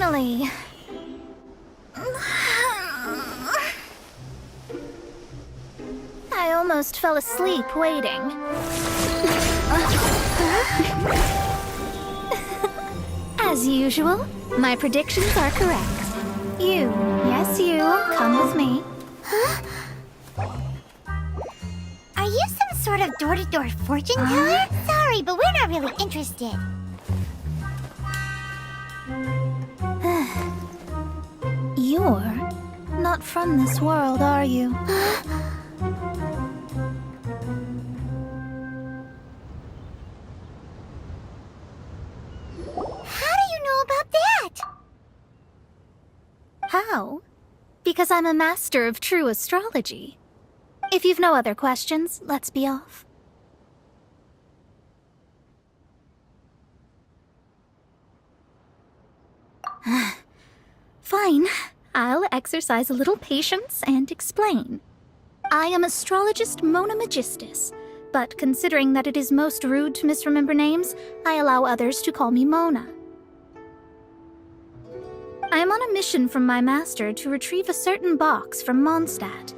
Finally. I almost fell asleep waiting. As usual, my predictions are correct. Yes you, come with me. Are you some sort of door-to-door fortune teller? Sorry, but we're not really interested. You're not from this world, are you? How do you know about that? How? Because I'm a master of true astrology. If you've no other questions, let's be off. Fine. I'll exercise a little patience and explain. I am astrologist Mona Magistus, but considering that it is most rude to misremember names, I allow others to call me Mona. I am on a mission from my master to retrieve a certain box from Mondstadt.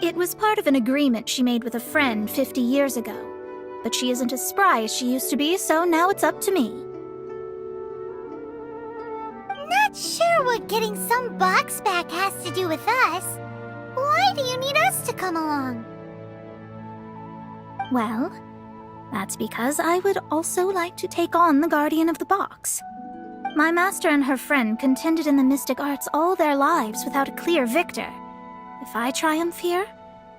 It was part of an agreement she made with a friend 50 years ago, but she isn't as spry as she used to be, so now it's up to me. Not sure what getting some box back has to do with us. Why do you need us to come along? Well, that's because I would also like to take on the Guardian of the Box. My master and her friend contended in the mystic arts all their lives without a clear victor. If I triumph here,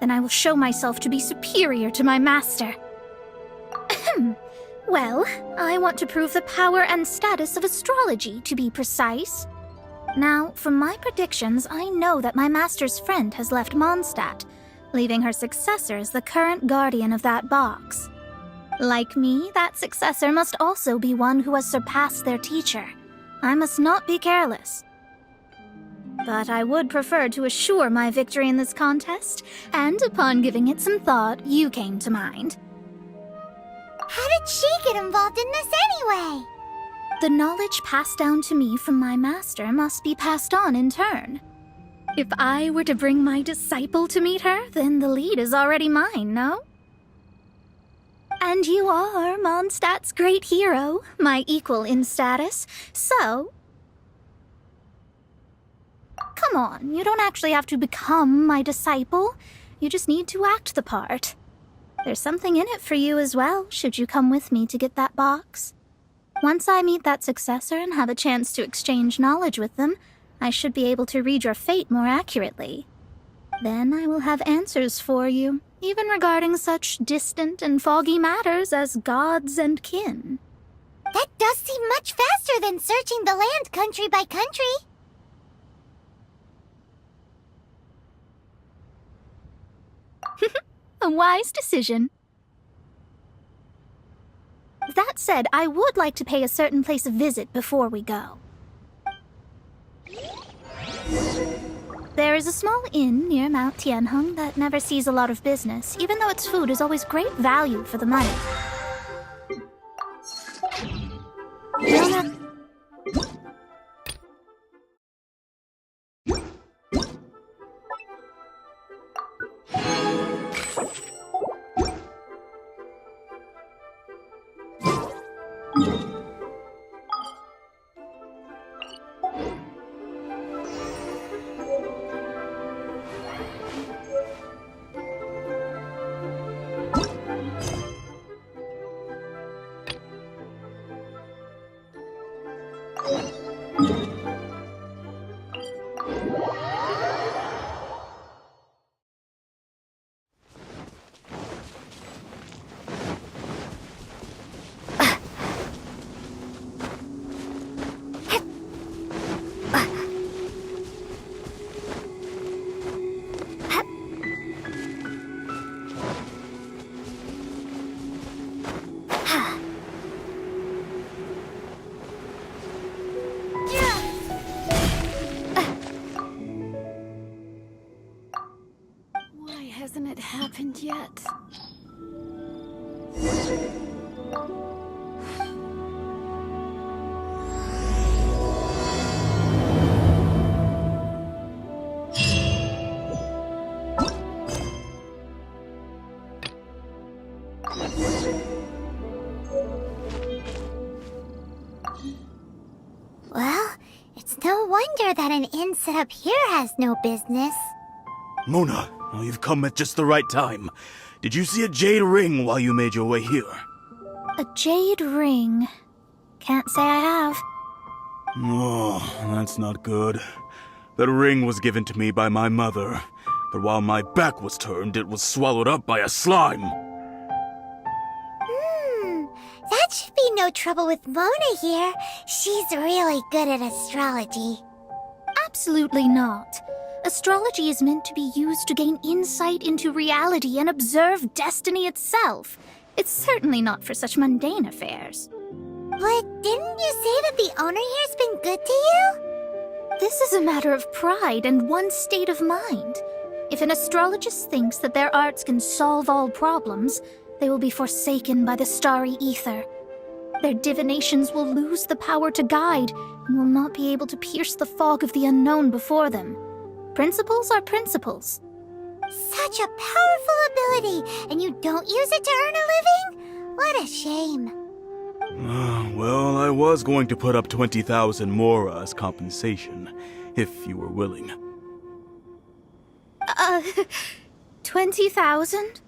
then I will show myself to be superior to my master. Well, I want to prove the power and status of astrology, to be precise. Now, from my predictions, I know that my master's friend has left Mondstadt, leaving her successor as the current guardian of that box. Like me, that successor must also be one who has surpassed their teacher. I must not be careless. But I would prefer to assure my victory in this contest, and upon giving it some thought, you came to mind. How did she get involved in this anyway? The knowledge passed down to me from my master must be passed on in turn. If I were to bring my disciple to meet her, then the lead is already mine, no? And you are Mondstadt's great hero, my equal in status, so... Come on, you don't actually have to become my disciple. You just need to act the part. There's something in it for you as well, should you come with me to get that box. Once I meet that successor and have a chance to exchange knowledge with them, I should be able to read your fate more accurately. Then I will have answers for you, even regarding such distant and foggy matters as gods and kin. That does seem much faster than searching the land country by country. A wise decision. That said, I would like to pay a certain place a visit before we go. There is a small inn near Mount Tianheng that never sees a lot of business, even though its food is always great value for the money. Hasn't it happened yet? It's no wonder that an inn set up here has no business. Mona, well, you've come at just the right time. Did you see a jade ring while you made your way here? A jade ring. Can't say I have. Oh, that's not good. That ring was given to me by my mother, but while my back was turned, it was swallowed up by a slime. That should be no trouble with Mona here. She's really good at astrology. Absolutely not. Astrology is meant to be used to gain insight into reality and observe destiny itself. It's certainly not for such mundane affairs. But didn't you say that the owner here's been good to you? This is a matter of pride and one's state of mind. If an astrologist thinks that their arts can solve all problems, they will be forsaken by the starry ether. Their divinations will lose the power to guide and will not be able to pierce the fog of the unknown before them. Principles are principles. Such a powerful ability, and you don't use it to earn a living? What a shame. Well, I was going to put up 20,000 mora as compensation, if you were willing. 20,000?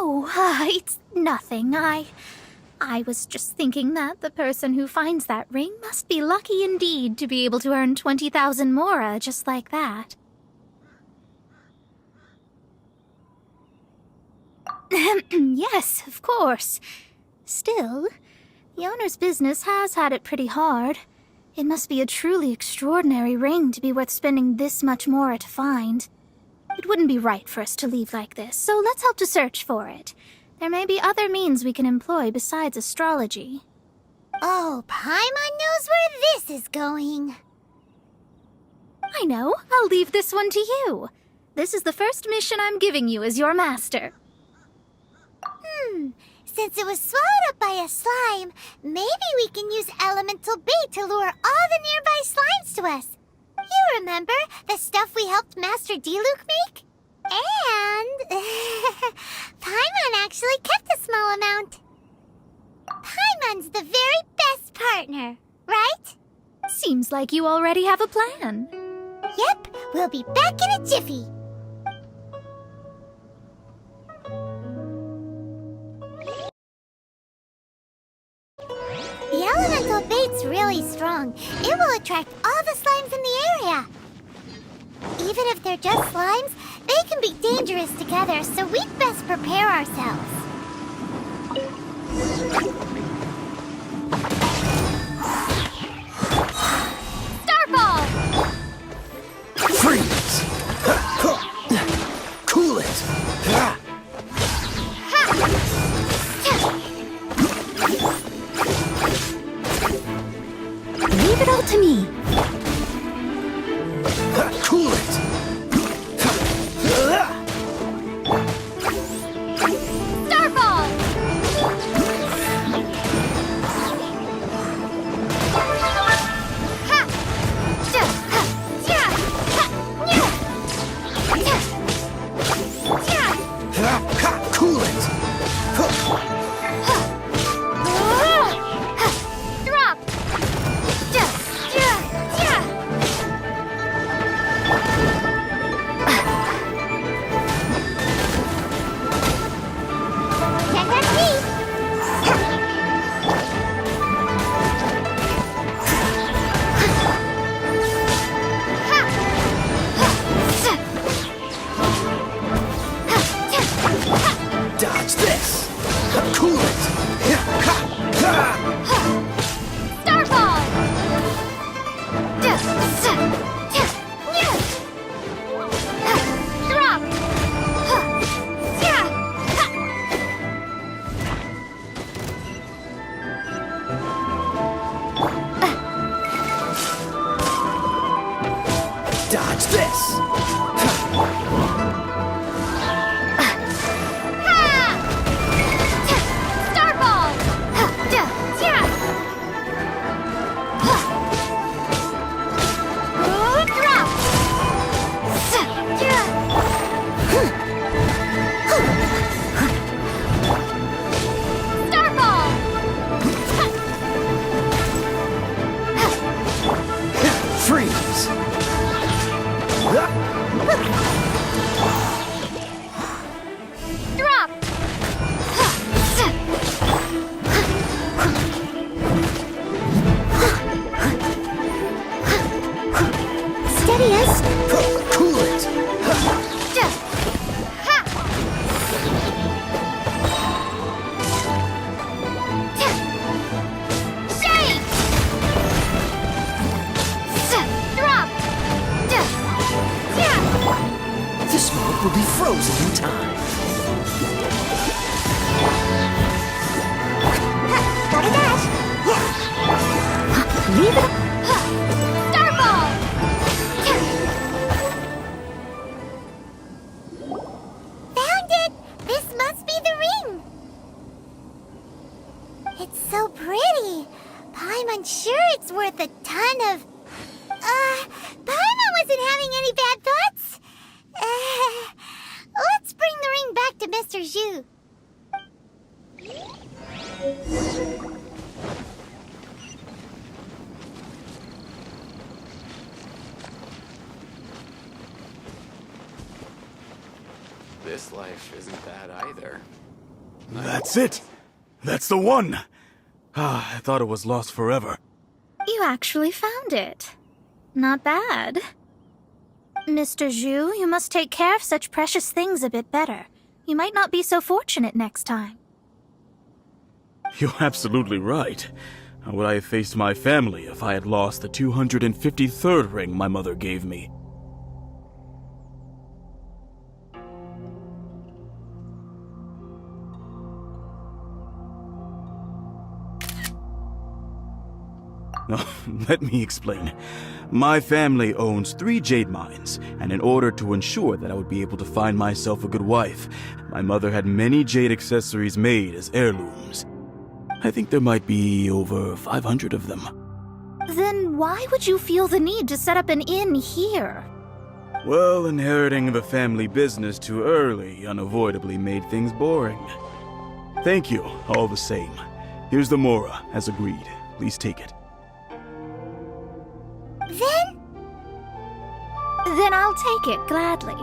Oh, it's nothing. I was just thinking that the person who finds that ring must be lucky indeed to be able to earn 20,000 mora just like that. Yes, of course. Still, the owner's business has had it pretty hard. It must be a truly extraordinary ring to be worth spending this much mora to find. It wouldn't be right for us to leave like this, so let's help to search for it. There may be other means we can employ besides astrology. Oh, Paimon knows where this is going. I know. I'll leave this one to you. This is the first mission I'm giving you as your master. Since it was swallowed up by a slime, maybe we can use elemental bait to lure all the nearby slimes to us. You remember the stuff we helped Master Diluc make? And Paimon actually kept a small amount. Paimon's the very best partner, right? Seems like you already have a plan. Yep, we'll be back in a jiffy. The elemental bait's really strong. It will attract all the slimes in the area. Even if they're just slimes, they can be dangerous together, so we'd best prepare ourselves. Starball! Freeze! Cool it! Leave it all to me. Cool it! Starball! Cool it! Drop! Dodge this! Cool it! Starball! Drop! Dodge this! Starball! frozen in time. Gotta dash! Leave it! Starball! Found it! This must be the ring! It's so pretty. Paimon's sure it's worth a ton of... Paimon wasn't having any bad thoughts. Let's bring the ring back to Mr. Zhu. This life isn't bad either. That's it! That's the one! I thought it was lost forever. You actually found it. Not bad. Mr. Zhu, you must take care of such precious things a bit better. You might not be so fortunate next time. You're absolutely right. How would I have faced my family if I had lost the 253rd ring my mother gave me? Let me explain. My family owns 3 jade mines, and in order to ensure that I would be able to find myself a good wife, my mother had many jade accessories made as heirlooms. I think there might be over 500 of them. Then why would you feel the need to set up an inn here? Well, inheriting the family business too early unavoidably made things boring. Thank you, all the same. Here's the Mora, as agreed. Please take it. Then I'll take it gladly.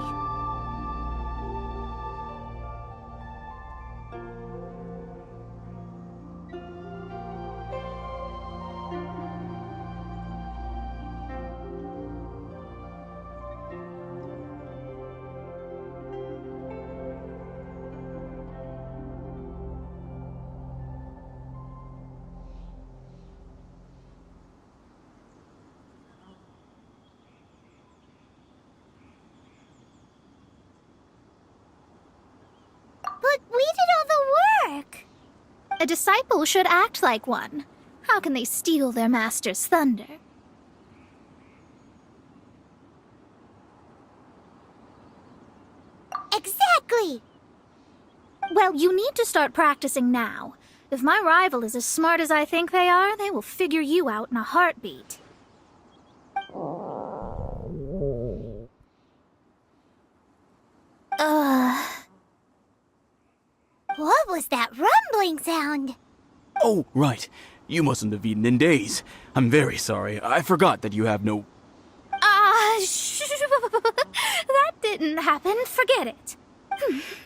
But we did all the work! A disciple should act like one. How can they steal their master's thunder? Exactly! Well, you need to start practicing now. If my rival is as smart as I think they are, they will figure you out in a heartbeat. What was that rumbling sound? Oh, right. You mustn't have eaten in days. I'm very sorry. I forgot that you have no... That didn't happen. Forget it.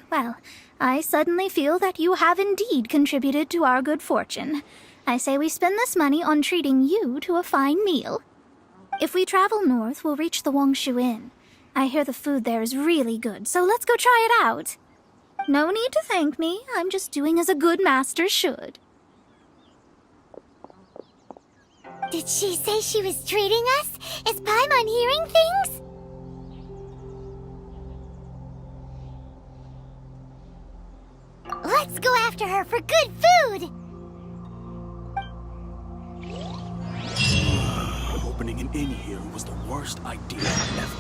Well, I suddenly feel that you have indeed contributed to our good fortune. I say we spend this money on treating you to a fine meal. If we travel north, we'll reach the Wongshu Inn. I hear the food there is really good, so let's go try it out. No need to thank me. I'm just doing as a good master should. Did she say she was treating us? Is Paimon hearing things? Let's go after her for good food! Opening an inn here was the worst idea ever.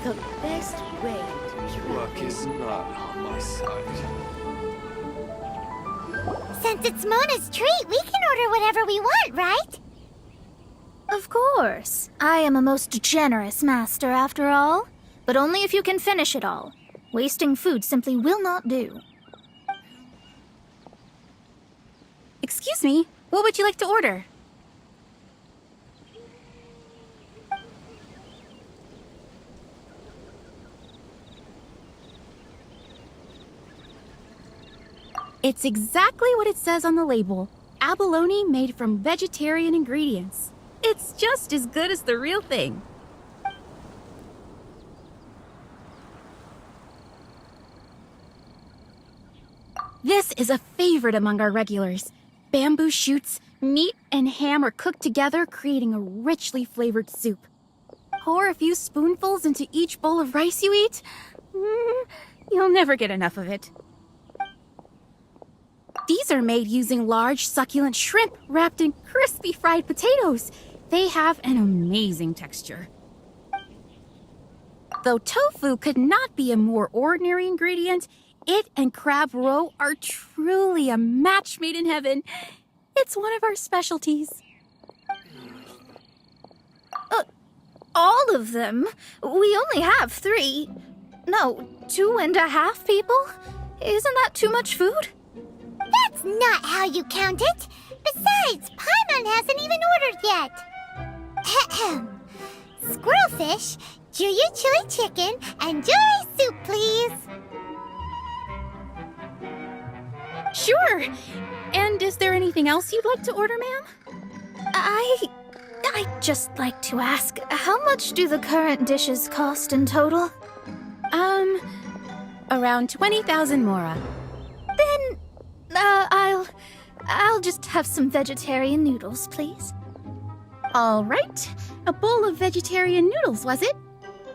The best way to Luck is not on my side. Since it's Mona's treat, we can order whatever we want, right? Of course. I am a most generous master, after all. But only if you can finish it all. Wasting food simply will not do. Excuse me, what would you like to order? It's exactly what it says on the label. Abalone made from vegetarian ingredients. It's just as good as the real thing. This is a favorite among our regulars. Bamboo shoots, meat, and ham are cooked together, creating a richly flavored soup. Pour a few spoonfuls into each bowl of rice you eat. You'll never get enough of it. These are made using large, succulent shrimp wrapped in crispy fried potatoes. They have an amazing texture. Though tofu could not be a more ordinary ingredient, it and crab roe are truly a match made in heaven. It's one of our specialties. All of them? We only have 3. No, 2.5 people? Isn't that too much food? That's not how you count it. Besides, Paimon hasn't even ordered yet. Ahem. Squirrelfish, Juyu chili chicken, and jewelry soup, please. Sure. And is there anything else you'd like to order, ma'am? I'd just like to ask, how much do the current dishes cost in total? Around 20,000 mora. Then, I'll just have some vegetarian noodles, please. All right. A bowl of vegetarian noodles, was it?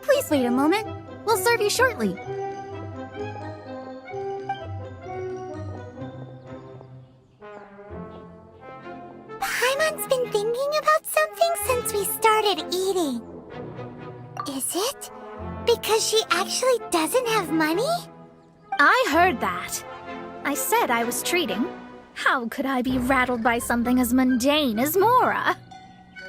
Please wait a moment. We'll serve you shortly. Paimon's been thinking about something since we started eating. Is it because she actually doesn't have money? I heard that. I said I was treating. How could I be rattled by something as mundane as Mora?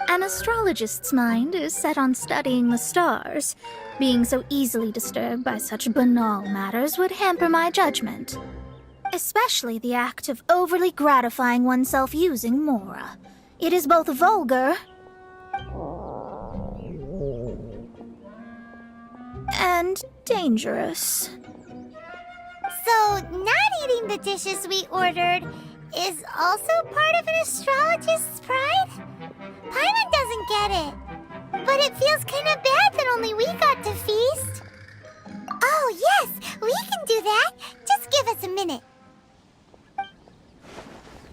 An astrologist's mind is set on studying the stars. Being so easily disturbed by such banal matters would hamper my judgment. Especially the act of overly gratifying oneself using Mora. It is both vulgar and dangerous. So, not eating the dishes we ordered is also part of an astrologist's pride? Paimon doesn't get it. But it feels kind of bad that only we got to feast. Oh, yes, we can do that. Just give us a minute.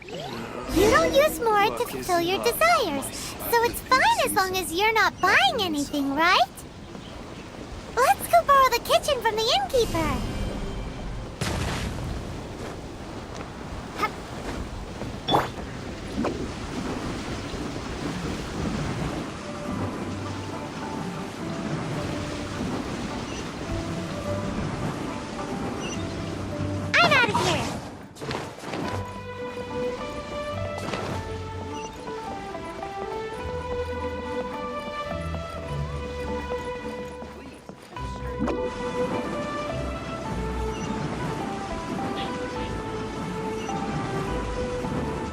You don't use more to fulfill your desires, so it's fine as long as you're not buying anything, right? Let's go borrow the kitchen from the innkeeper. I'm out of here.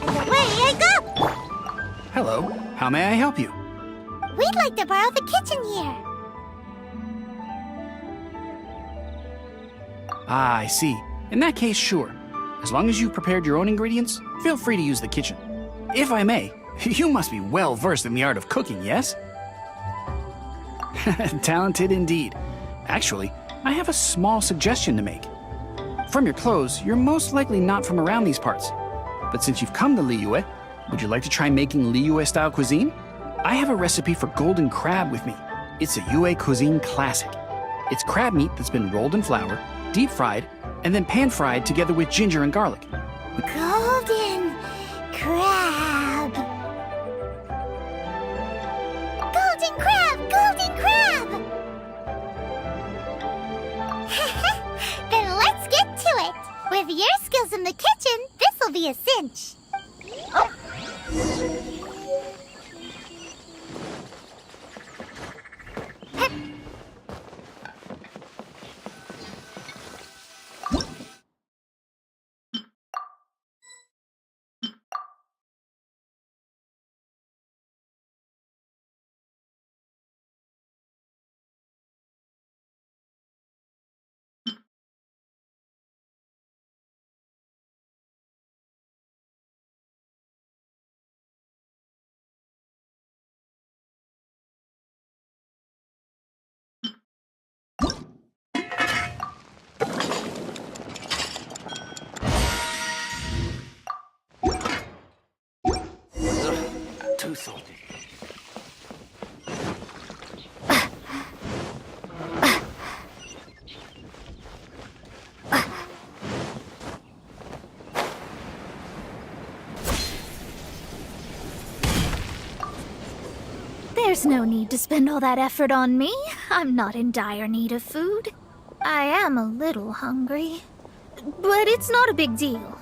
And away I go! Hello, how may I help you? We'd like to borrow the kitchen here. Ah, I see. In that case, sure. As long as you've prepared your own ingredients, feel free to use the kitchen. If I may, you must be well versed in the art of cooking, yes? Talented indeed. Actually, I have a small suggestion to make. From your clothes, you're most likely not from around these parts. But since you've come to Liyue, would you like to try making Liyue-style cuisine? I have a recipe for golden crab with me. It's a Yue cuisine classic. It's crab meat that's been rolled in flour, deep fried, and then pan fried together with ginger and garlic. Golden crab. Golden crab! Golden crab! Then let's get to it. With your skills in the kitchen, this'll be a cinch. too salty. There's no need to spend all that effort on me. I'm not in dire need of food. I am a little hungry, but it's not a big deal.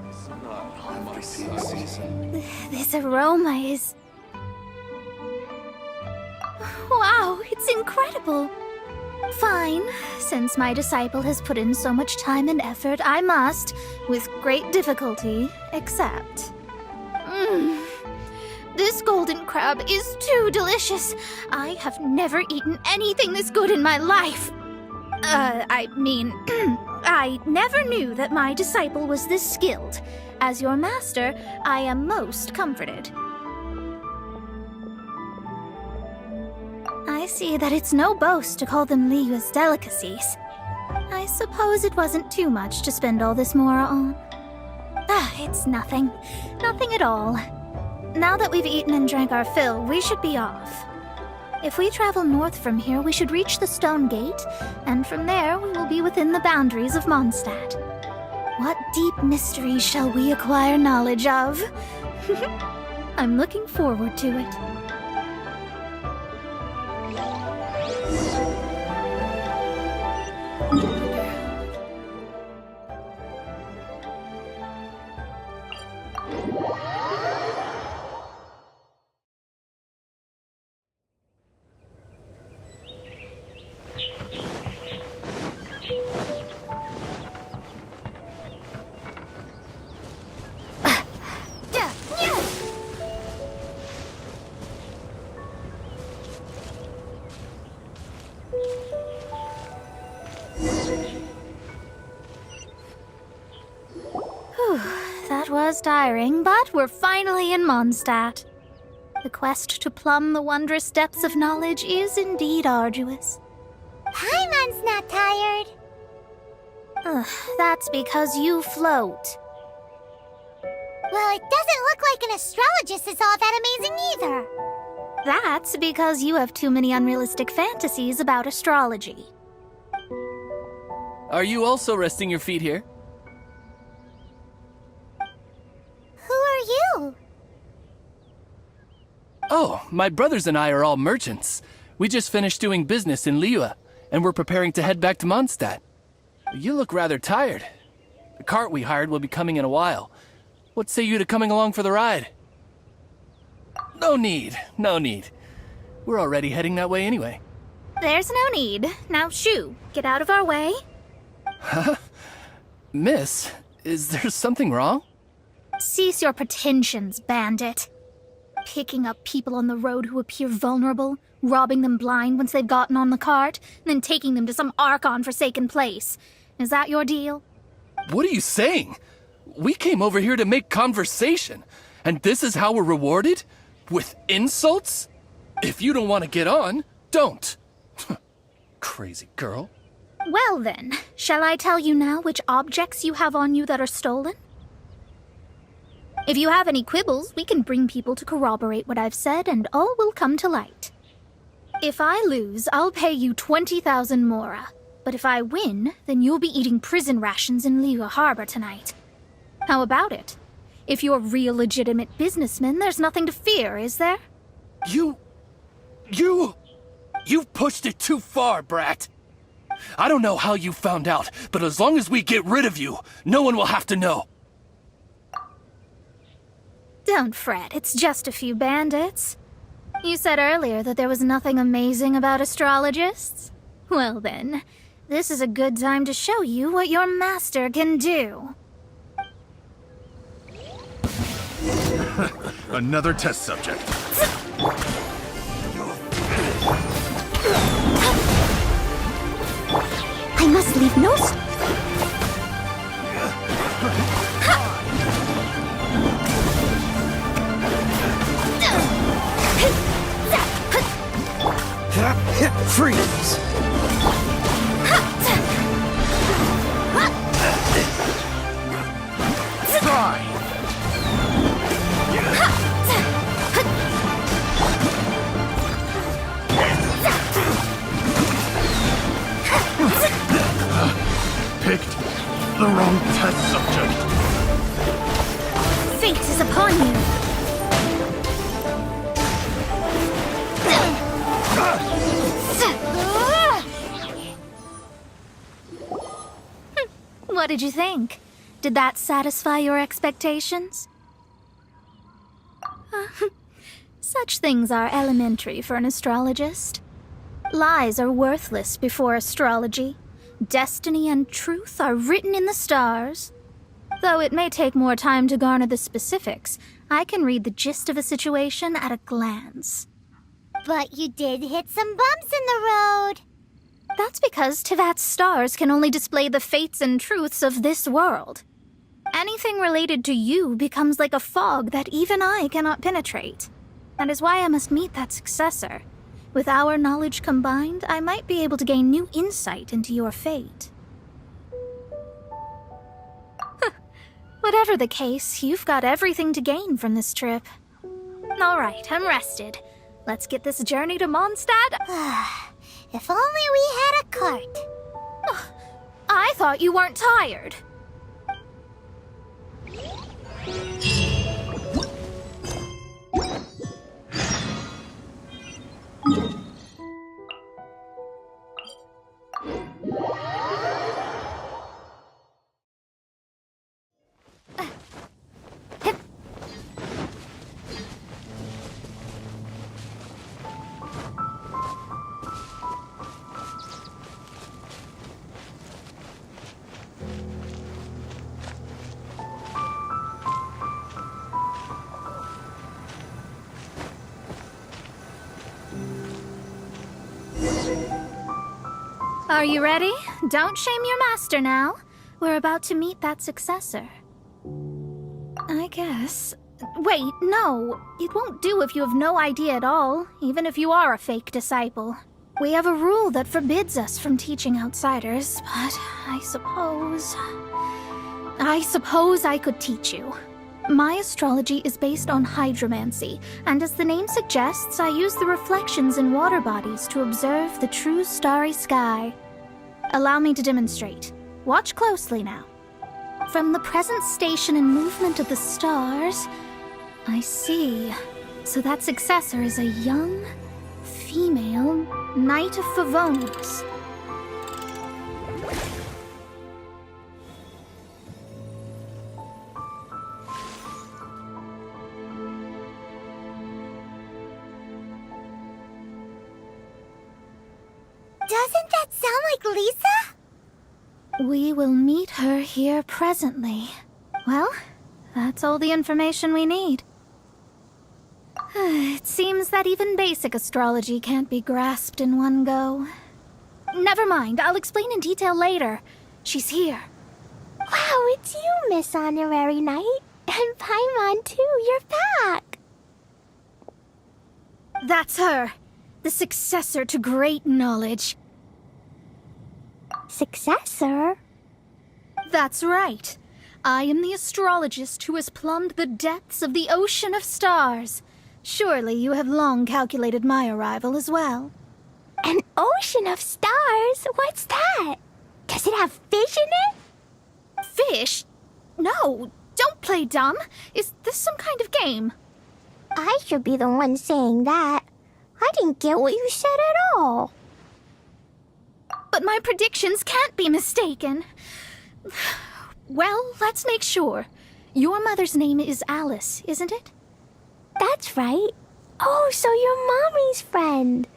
It's not on my side. This aroma is... Wow, it's incredible. Fine. Since my disciple has put in so much time and effort, I must, with great difficulty, accept. This golden crab is too delicious. I have never eaten anything this good in my life. I never knew that my disciple was this skilled. As your master, I am most comforted. I see that it's no boast to call them Liyue's delicacies. I suppose it wasn't too much to spend all this mora on. It's nothing. Nothing at all. Now that we've eaten and drank our fill, we should be off. If we travel north from here, we should reach the Stone Gate, and from there we will be within the boundaries of Mondstadt. What deep mysteries shall we acquire knowledge of? I'm looking forward to it. That was tiring, but we're finally in Mondstadt. The quest to plumb the wondrous depths of knowledge is indeed arduous. Paimon's not tired. That's because you float. Well, it doesn't look like an astrologist is all that amazing either. That's because you have too many unrealistic fantasies about astrology. Are you also resting your feet here? Who are you? Oh, my brothers and I are all merchants. We just finished doing business in Liyue, and we're preparing to head back to Mondstadt. You look rather tired. The cart we hired will be coming in a while. What say you to coming along for the ride? No need, no need. We're already heading that way anyway. There's no need. Now shoo, get out of our way. Huh? Miss, is there something wrong? Cease your pretensions, bandit. Picking up people on the road who appear vulnerable, robbing them blind once they've gotten on the cart, and then taking them to some Archon-forsaken place. Is that your deal? What are you saying? We came over here to make conversation, and this is how we're rewarded? With insults? If you don't want to get on, don't. Crazy girl. Well then, shall I tell you now which objects you have on you that are stolen? If you have any quibbles, we can bring people to corroborate what I've said, and all will come to light. If I lose, I'll pay you 20,000 mora. But if I win, then you'll be eating prison rations in Liyue Harbor tonight. How about it? If you're real legitimate businessmen, there's nothing to fear, is there? You've pushed it too far, brat. I don't know how you found out, but as long as we get rid of you, no one will have to know. Don't fret, it's just a few bandits. You said earlier that there was nothing amazing about astrologists? Well then, this is a good time to show you what your master can do. Another test subject. I must leave no Freeze! Try! the wrong test subject. Fate is upon you. What did you think? Did that satisfy your expectations? Such things are elementary for an astrologist. Lies are worthless before astrology. Destiny and truth are written in the stars. Though it may take more time to garner the specifics, I can read the gist of a situation at a glance. But you did hit some bumps in the road. That's because Tivat's stars can only display the fates and truths of this world. Anything related to you becomes like a fog that even I cannot penetrate. That is why I must meet that successor. With our knowledge combined, I might be able to gain new insight into your fate. Whatever the case, you've got everything to gain from this trip. All right, I'm rested. Let's get this journey to Mondstadt. If only we had a cart. I thought you weren't tired. Are you ready? Don't shame your master now. We're about to meet that successor. I guess. Wait, no. It won't do if you have no idea at all, even if you are a fake disciple. We have a rule that forbids us from teaching outsiders, but I suppose I could teach you. My astrology is based on hydromancy, and as the name suggests, I use the reflections in water bodies to observe the true starry sky. Allow me to demonstrate. Watch closely now. From the present station and movement of the stars, I see. So that successor is a young, female Knight of Favonius. Doesn't that sound like Lisa? We will meet her here presently. Well, that's all the information we need. It seems that even basic astrology can't be grasped in one go. Never mind, I'll explain in detail later. She's here. Wow, it's you, Miss Honorary Knight. And Paimon, too, you're back. That's her. The successor to great knowledge. Successor? That's right. I am the astrologist who has plumbed the depths of the ocean of stars. Surely you have long calculated my arrival as well. An ocean of stars? What's that? Does it have fish in it? Fish? No, don't play dumb. Is this some kind of game? I should be the one saying that. I didn't get what you said at all. But my predictions can't be mistaken. Well, let's make sure. Your mother's name is Alice, isn't it? That's right. Oh, so you're Mommy's friend.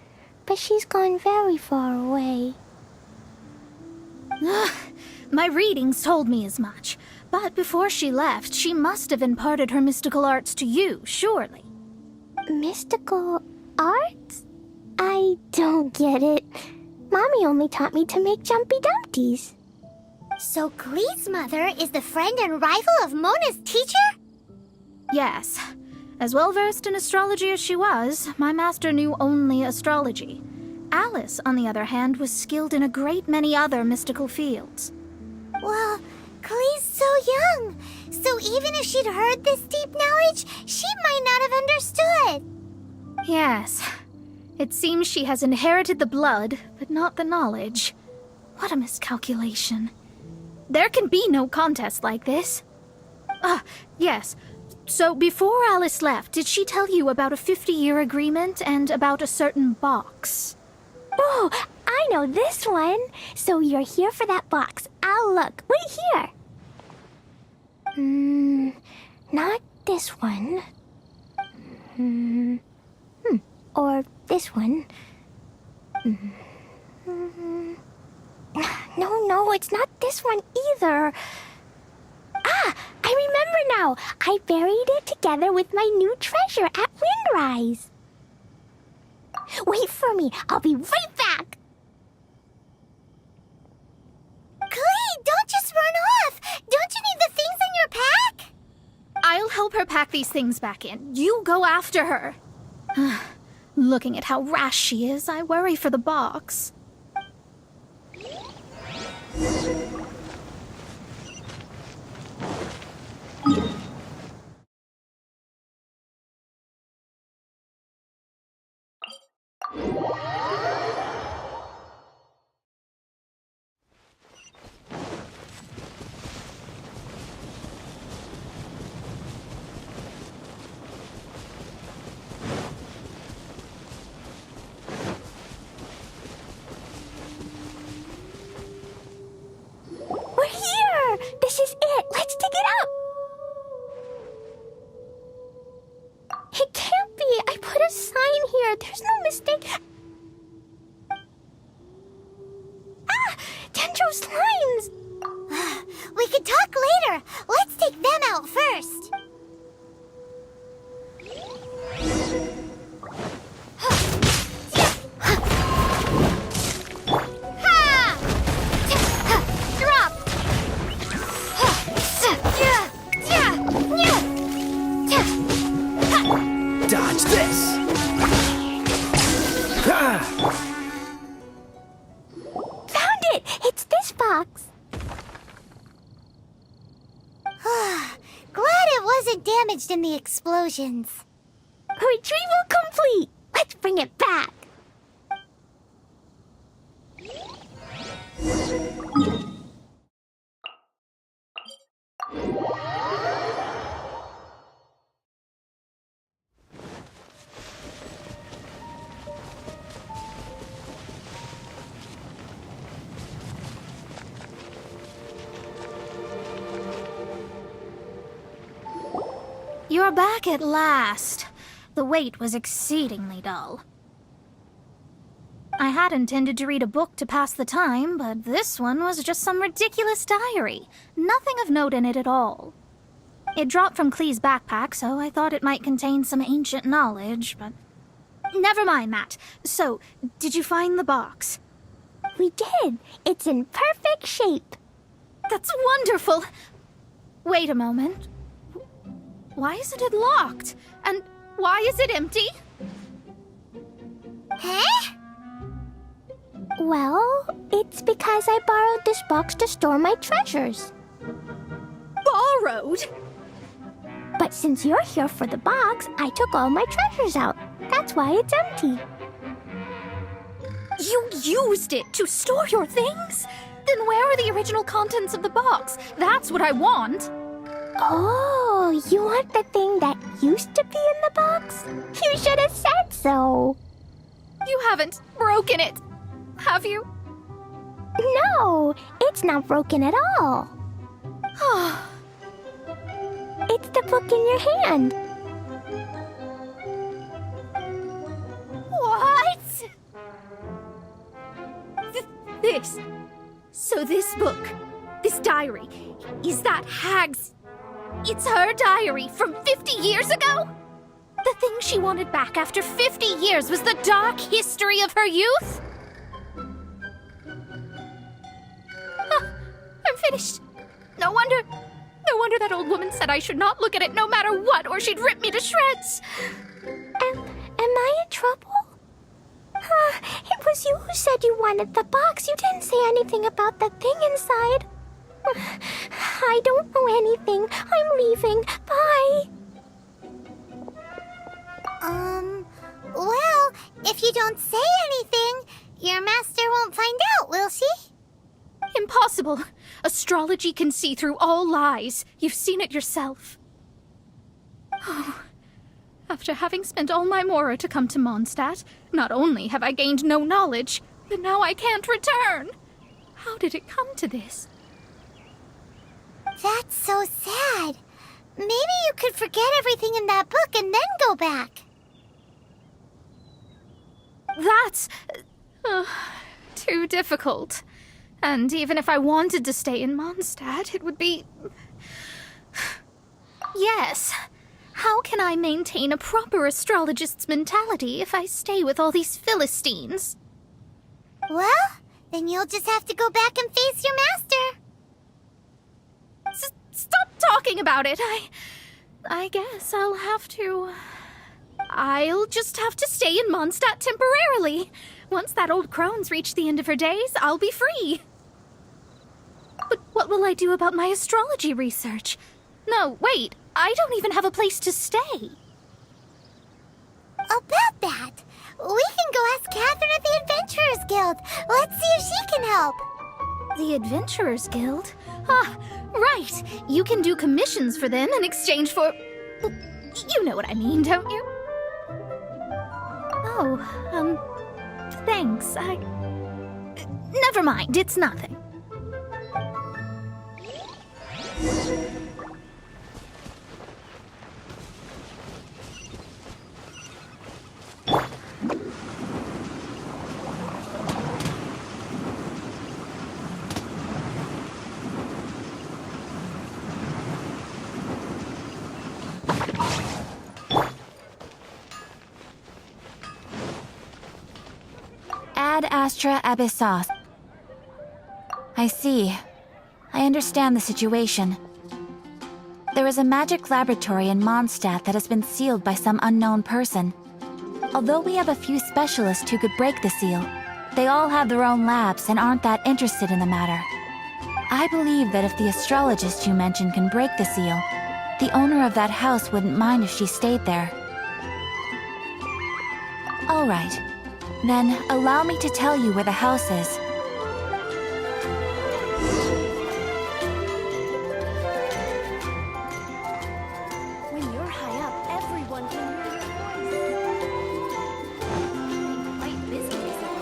But she's gone very far away. My readings told me as much. But before she left, she must have imparted her mystical arts to you, surely. Mystical arts? I don't get it. Mommy only taught me to make Jumpy Dumpties. So Glee's mother is the friend and rival of Mona's teacher? Yes. As well-versed in astrology as she was, my master knew only astrology. Alice, on the other hand, was skilled in a great many other mystical fields. Well, Glee's so young. So even if she'd heard this deep knowledge, she might not have understood. Yes. It seems she has inherited the blood, but not the knowledge. What a miscalculation. There can be no contest like this. Yes. So before Alice left, did she tell you about a 50-year agreement and about a certain box? Oh, I know this one. So you're here for that box. I'll look. Wait here. Not this one. Or this one. No, it's not this one either. Ah, I remember now. I buried it together with my new treasure at Windrise. Wait for me. I'll be right back. Clee, don't just run off. Don't you need the things in your pack? I'll help her pack these things back in. You go after her. Looking at how rash she is, I worry for the box. We're here. This is it. Let's dig it up. It can't be. I put a sign here. There's no mistake. Ah! Dendro slimes! We can talk later. Let's take them out first. Dodge this! Found it! It's this box. Glad it wasn't damaged in the explosions. Retrieval complete! Let's bring it back. You're back at last. The wait was exceedingly dull. I had intended to read a book to pass the time, but this one was just some ridiculous diary. Nothing of note in it at all. It dropped from Clee's backpack, so I thought it might contain some ancient knowledge, but... Never mind that. So, did you find the box? We did. It's in perfect shape. That's wonderful! Wait a moment. Why isn't it locked? And why is it empty? Huh? Well, it's because I borrowed this box to store my treasures. Borrowed? But since you're here for the box, I took all my treasures out. That's why it's empty. You used it to store your things? Then where are the original contents of the box? That's what I want. Oh, you want the thing that used to be in the box? You should have said so. You haven't broken it, have you? No, it's not broken at all. It's the book in your hand. What? This. So this book, this diary, is that Hag's... It's her diary from 50 years ago? The thing she wanted back after 50 years was the dark history of her youth? I'm finished. No wonder that old woman said I should not look at it no matter what, or she'd rip me to shreds. Am I in trouble? It was you who said you wanted the box. You didn't say anything about the thing inside. I don't know anything. I'm leaving. Bye. Well, if you don't say anything, your master won't find out, will she? Impossible. Astrology can see through all lies. You've seen it yourself. Oh. After having spent all my mora to come to Mondstadt, not only have I gained no knowledge, but now I can't return. How did it come to this? That's so sad. Maybe you could forget everything in that book and then go back. That's too difficult. And even if I wanted to stay in Mondstadt, it would be... Yes. How can I maintain a proper astrologist's mentality if I stay with all these Philistines? Well, then you'll just have to go back and face your master. Stop talking about it. I guess I'll just have to stay in Mondstadt temporarily. Once that old crone's reached the end of her days, I'll be free. But what will I do about my astrology research? No, wait. I don't even have a place to stay. About that, we can go ask Catherine at the Adventurers Guild. Let's see if she can help. The Adventurers Guild? Ah, right. You can do commissions for them in exchange for... Well, you know what I mean, don't you? Oh, thanks. Never mind, it's nothing. Ad Astra Abyssos. I see. I understand the situation. There is a magic laboratory in Mondstadt that has been sealed by some unknown person. Although we have a few specialists who could break the seal, they all have their own labs and aren't that interested in the matter. I believe that if the astrologist you mentioned can break the seal, the owner of that house wouldn't mind if she stayed there. All right. Then, allow me to tell you where the house is. When you're high up, everyone can hear your voice. Quite busy, isn't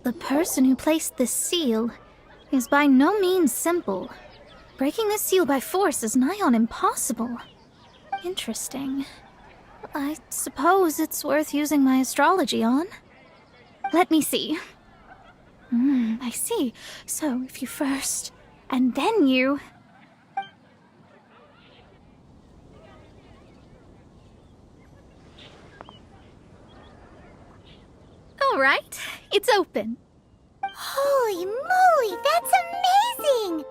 The person who placed this seal is by no means simple. Breaking this seal by force is nigh on impossible. Interesting. I suppose it's worth using my astrology on. Let me see. I see. So if you first, and then you... All right, it's open. Holy moly, that's amazing!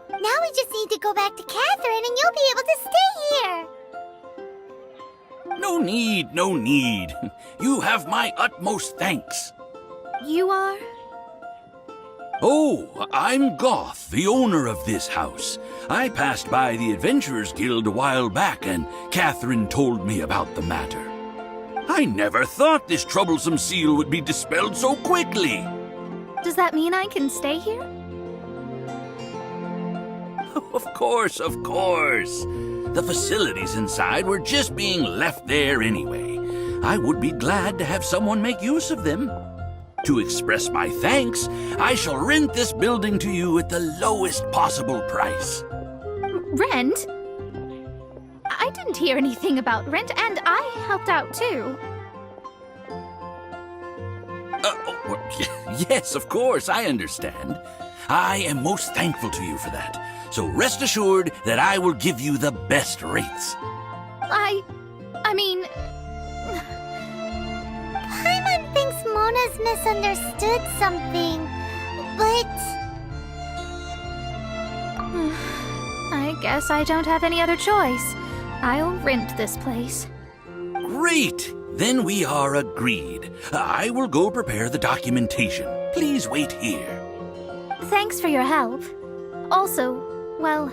Now we just need to go back to Catherine and you'll be able to stay here. No need, no need. You have my utmost thanks. You are? Oh, I'm Goth, the owner of this house. I passed by the Adventurers Guild a while back and Catherine told me about the matter. I never thought this troublesome seal would be dispelled so quickly. Does that mean I can stay here? Of course, of course. The facilities inside were just being left there anyway. I would be glad to have someone make use of them. To express my thanks, I shall rent this building to you at the lowest possible price. Rent? I didn't hear anything about rent, and I helped out too. Yes, of course, I understand. I am most thankful to you for that. So rest assured that I will give you the best rates. I mean... Paimon thinks Mona's misunderstood something, but... I guess I don't have any other choice. I'll rent this place. Great! Then we are agreed. I will go prepare the documentation. Please wait here. Thanks for your help. Also, well,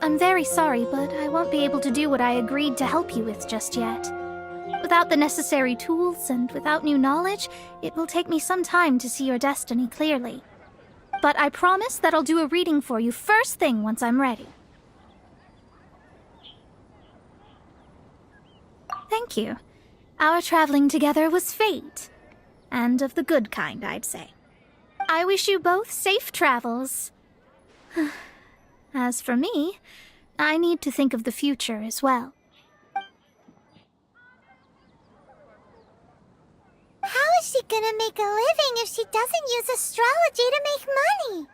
I'm very sorry, but I won't be able to do what I agreed to help you with just yet. Without the necessary tools and without new knowledge, it will take me some time to see your destiny clearly. But I promise that I'll do a reading for you first thing once I'm ready. Thank you. Our traveling together was fate. And of the good kind, I'd say. I wish you both safe travels. As for me, I need to think of the future as well. How is she gonna make a living if she doesn't use astrology to make money?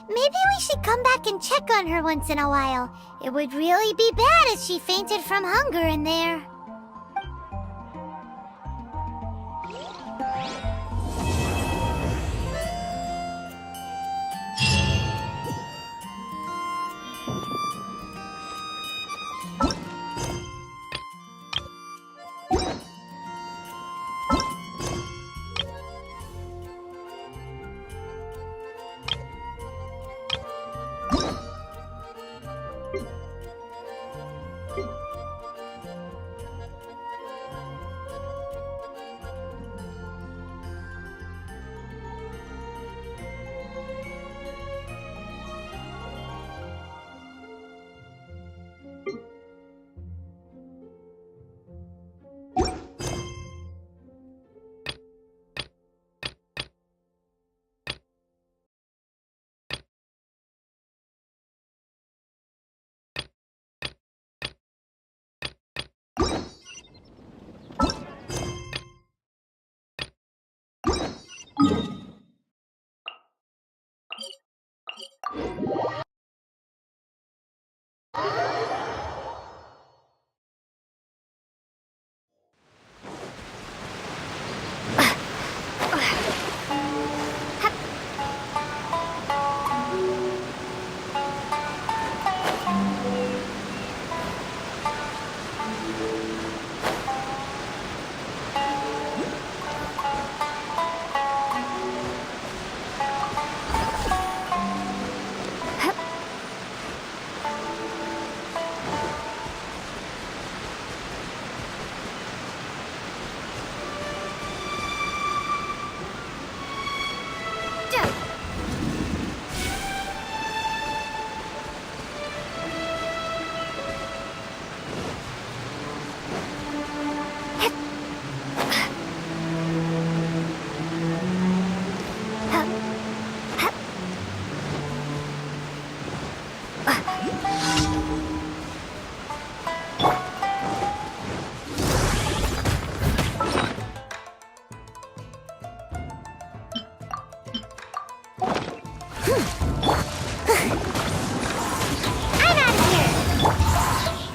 Maybe we should come back and check on her once in a while. It would really be bad if she fainted from hunger in there.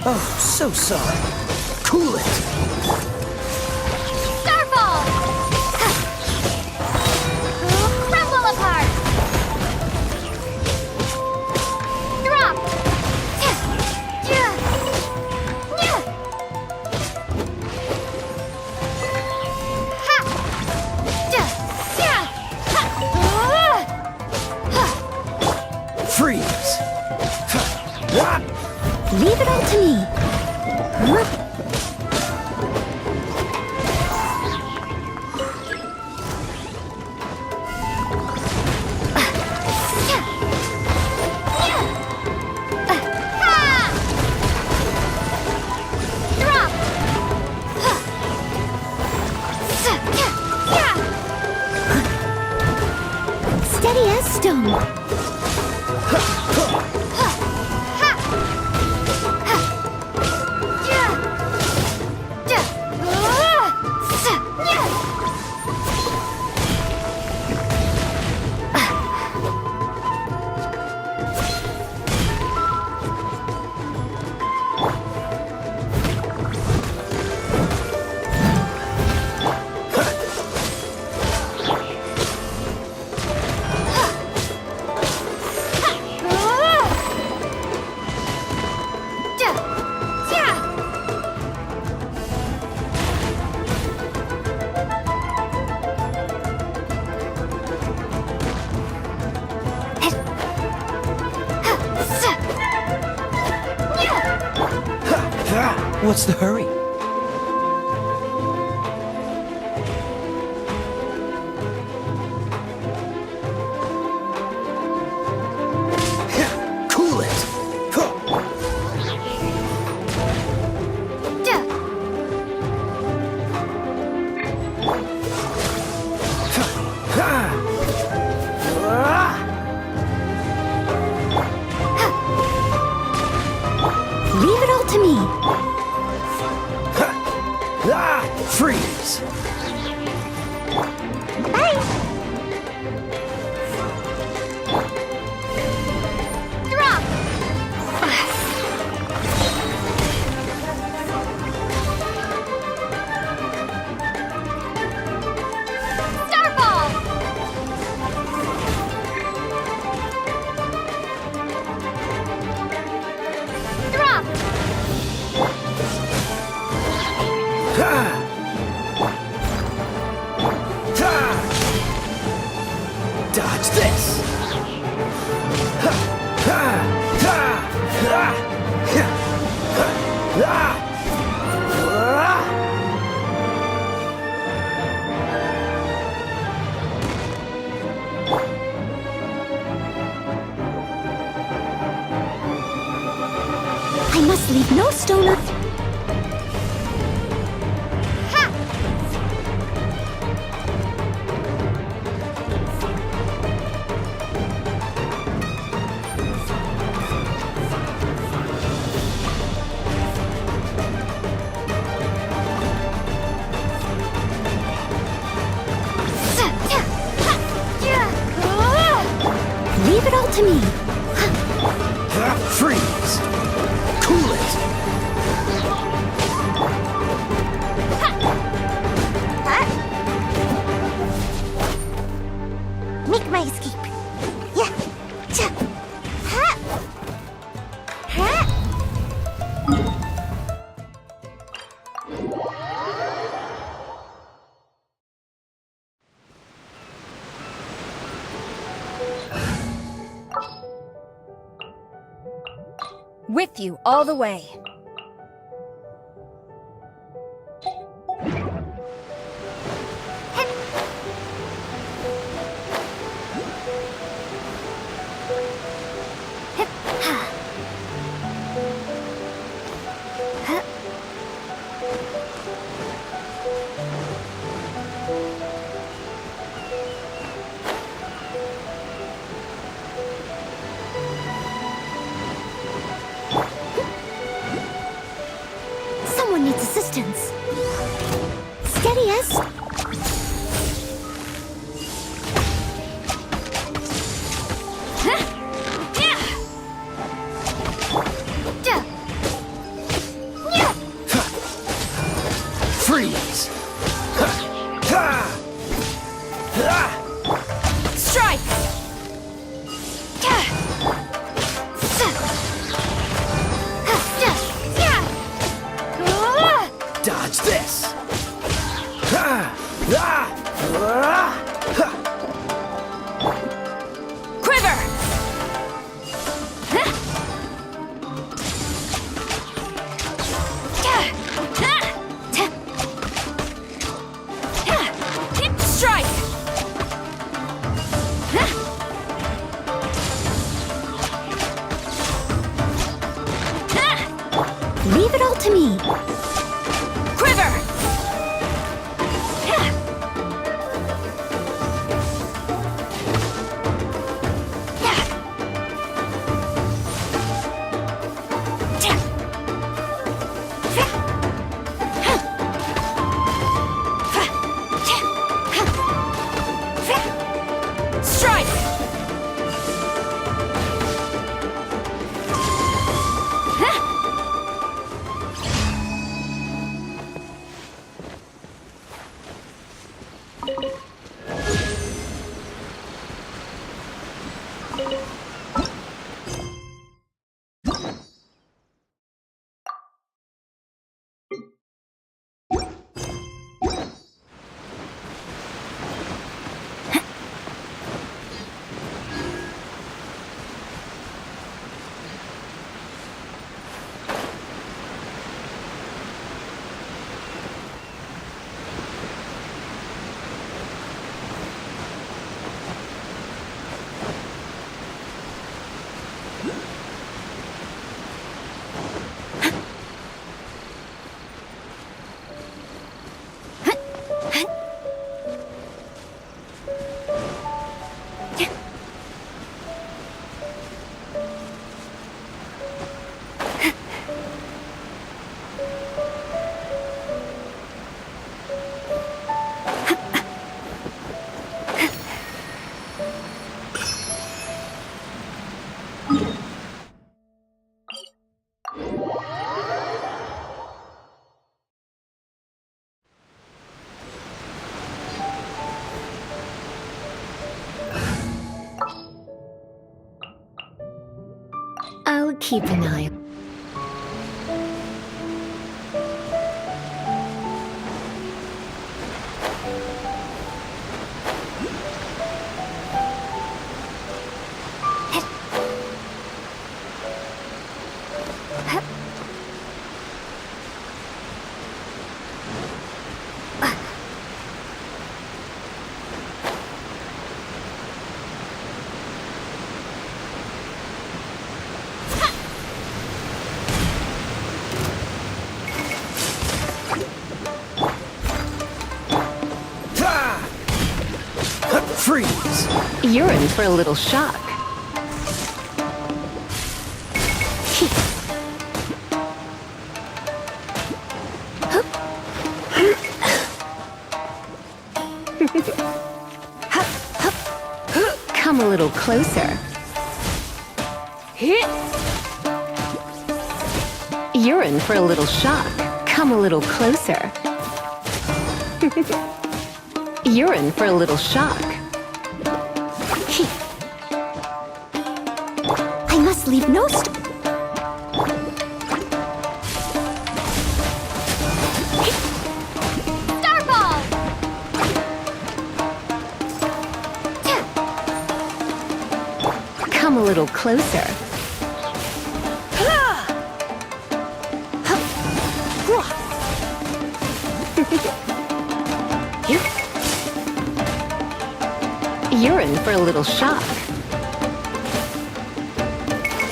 Oh, so sorry. Cool it. Starfall! Crumble apart! Drop! Freeze. Leave it all to me. Steady as stone. What's the hurry? Cool it! Leave it all to me. Freeze! Drop! Starball! Drop! Dodge this! I must leave no stone un- Leave it all to me. Freeze! Cool it! Make my escape. Yeah. Cha. Ha. Ha. With you all the way. Someone needs assistance. Steady as... Freeze! Strike! Dodge this! Quiver! Strike! Leave it all to me. Quiver! Strike! I'll keep an eye. Freeze! You're in for a little shock. Come a little closer. You're in for a little shock. Come a little closer. You're in for a little shock. I must leave no Starball! Come a little closer. You're in for a little shock.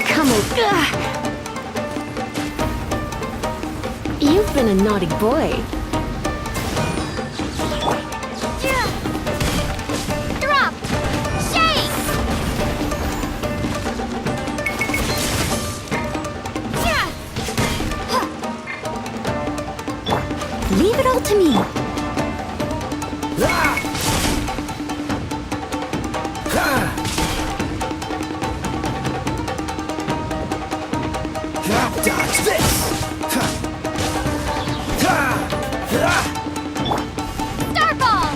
Come on. You've been a naughty boy. Drop! Shake! Leave it all to me. Dodge this! Starball!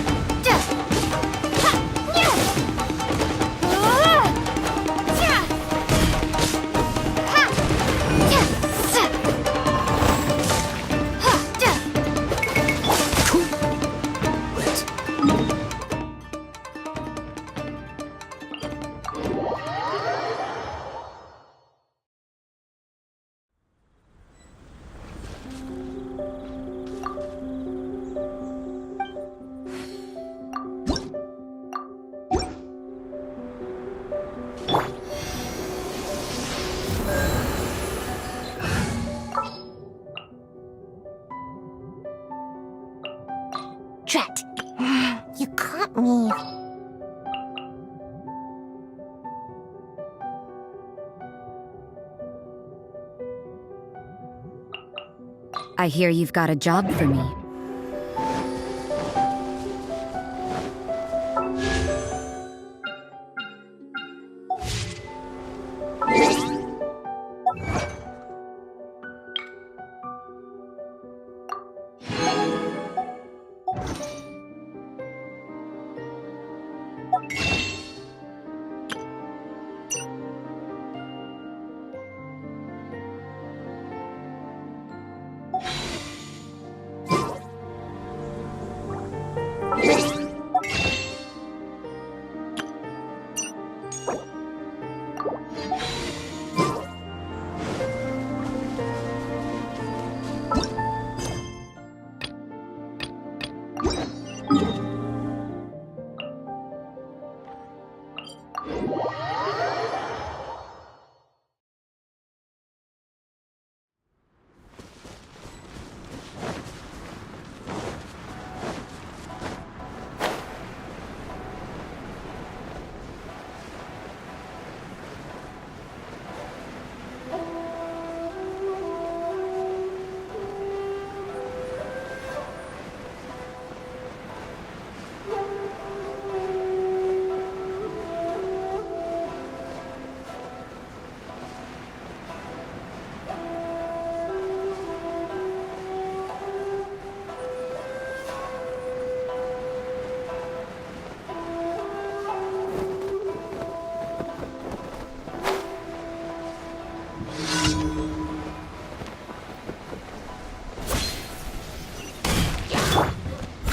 Drat. You caught me. I hear you've got a job for me.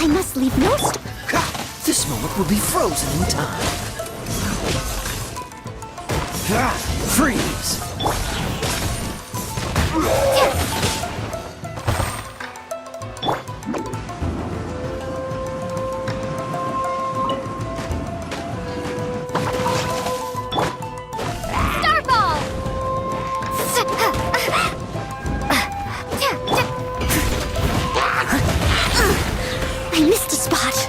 I must leave no This moment will be frozen in time. Freeze! I missed a spot.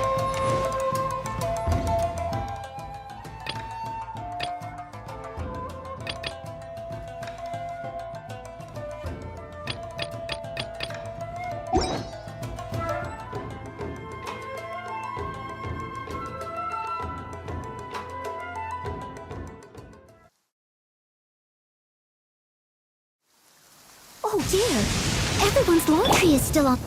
Oh dear, everyone's laundry is still on.